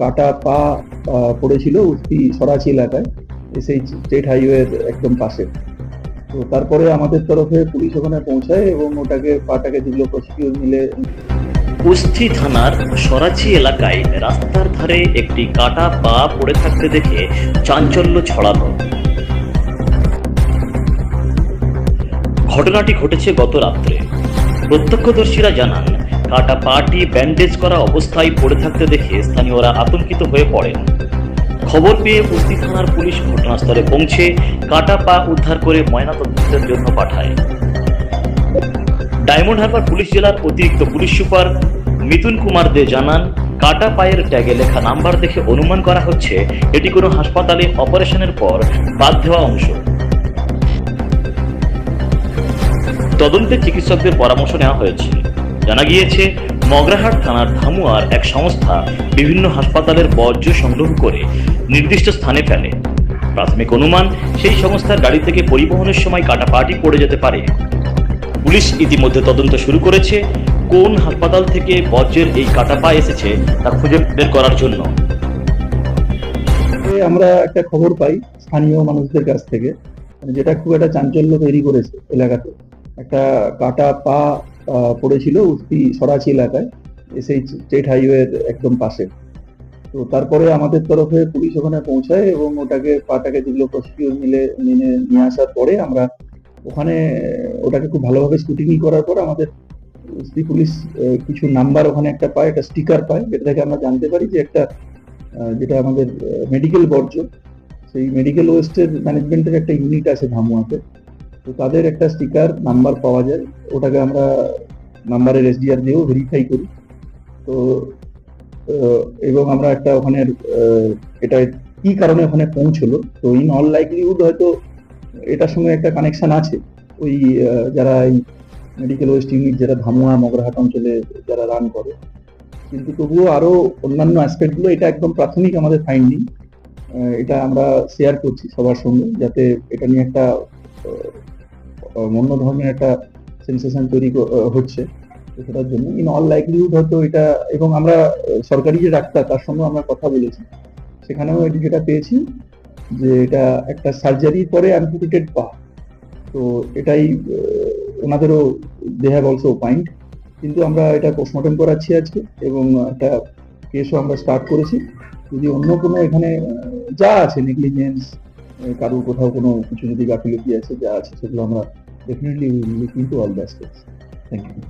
কাটা পা পড়েছিল উস্তি সরাচি এলাকায়, সেই স্টেট হাইওয়ের একদম পাশে। তো তারপরে আমাদের তরফে পুলিশ ওখানে পৌঁছায় এবং পাটাকে যেগুলো প্রসিকিউর মিলে। কুস্থি থানার সরাচি এলাকায় রাস্তার ধারে একটি কাটা পা পড়ে থাকতে দেখে চাঞ্চল্য ছড়ালো। ঘটনাটি ঘটেছে গত রাত্রে। প্রত্যক্ষদর্শীরা জানান, কাটা পাটি ব্যান্ডেজ করা অবস্থায় পড়ে থাকতে দেখে স্থানীয়রা আতঙ্কিত হয়ে পড়েন। খবর পেয়ে কুস্থি থানার পুলিশ ঘটনাস্থলে পৌঁছে কাটা পা উদ্ধার করে ময়নাতদন্তের জন্য পাঠায়। ডায়মন্ড হারবার পুলিশ জেলার অতিরিক্ত পুলিশ সুপার মিথুন কুমার দে জানান, কাটা পায়ের ট্যাগে লেখা নাম্বার দেখে অনুমান করা হচ্ছে এটি কোনো হাসপাতালে অপারেশনের পর বাদ দেওয়া অংশ। তদন্তে চিকিৎসকদের পরামর্শ নেওয়া হয়েছে। জানা গিয়েছে, মগরাহাট থানার ধামুয়ার এক সংস্থা বিভিন্ন হাসপাতালের বর্জ্য সংগ্রহ করে নির্দিষ্ট স্থানে ফেলে। প্রাথমিক অনুমান, সেই সংস্থার গাড়ি থেকে পরিবহনের সময় কাটা পাটি পড়ে যেতে পারে। পুলিশ ইতিমধ্যে তদন্ত শুরু করেছে কোন হাসপাতাল থেকে বর্জ্যের এই কাটা পা এসেছে তা খুঁজে বের করার জন্য। আমরা একটা খবর পাই স্থানীয় মানুষদের কাছ থেকে, যেটা খুব একটা চাঞ্চল্য তৈরি করেছে এলাকাতে। একটা কাটা পা পড়েছিল উস্তি সরাচি এলাকায়, সেই স্টেট হাইওয়ের একদম পাশে। তো তারপরে আমাদের তরফে পুলিশ ওখানে পৌঁছায় এবং পাটাকে যেগুলো প্রসিকিউর নিয়ে আসার পরে আমরা ওটাকে খুব ভালোভাবে স্ক্রুটিনি করার পর আমাদের পুলিশ কিছু নাম্বার ওখানে একটা পায়, একটা স্টিকার পায়, যেটা থেকে আমরা জানতে পারি যে যেটা আমাদের মেডিকেল বর্জ্য, সেই মেডিকেল ওয়েস্টের ম্যানেজমেন্টের একটা ইউনিট আছে ধামুয়াতে। তো তাদের একটা স্টিকার নাম্বার পাওয়া যায়, ওটাকে আমরা নাম্বারের এসডিআর দিয়েও ভেরিফাই করি। তো এবং আমরা একটা ওখানে এটা কি কারণে ওখানে পৌঁছলো, তো ইন অল লাইকলিহুড হয়তো এটার সঙ্গে একটা কানেকশন আছে। ওই যারা এই মেডিকেল ওয়েস্ট ইউনিট যারা ধামুয়া মগরাহাট অঞ্চলে যারা রান করে, কিন্তু তবুও আরো অন্যান্য অ্যাসপেক্ট গুলো, এটা একদম প্রাথমিক আমাদের ফাইন্ডিং, এটা আমরা শেয়ার করছি সবার সঙ্গে, যাতে এটা নিয়ে একটা অন্য ধরনের একটা সেন্সেশন তৈরি হচ্ছে। সেটার জন্য ইন অল লাইকলিহুড হয়তো এটা, এবং আমরা সরকারি যে ডাক্তার তার সঙ্গে আমরা কথা বলেছি, সেখানেও এটি যেটা পেয়েছি যে এটা একটা সার্জারির পরে অ্যাম্পুটেটেড পা। তো এটাই ওনাদেরও দে হ্যাভ অলসো পয়েন্ট, কিন্তু আমরা এটা পোস্টমর্টম করাচ্ছি আজকে এবং একটা কেসও আমরা স্টার্ট করেছি। যদি অন্য কোনো এখানে যা আছে নেগলিজেন্স, কারোর কোথাও কোনো কিছু যদি গাফিলতি আছে যা আছে, সেগুলো আমরা definitely will look into all the aspects. Thank you.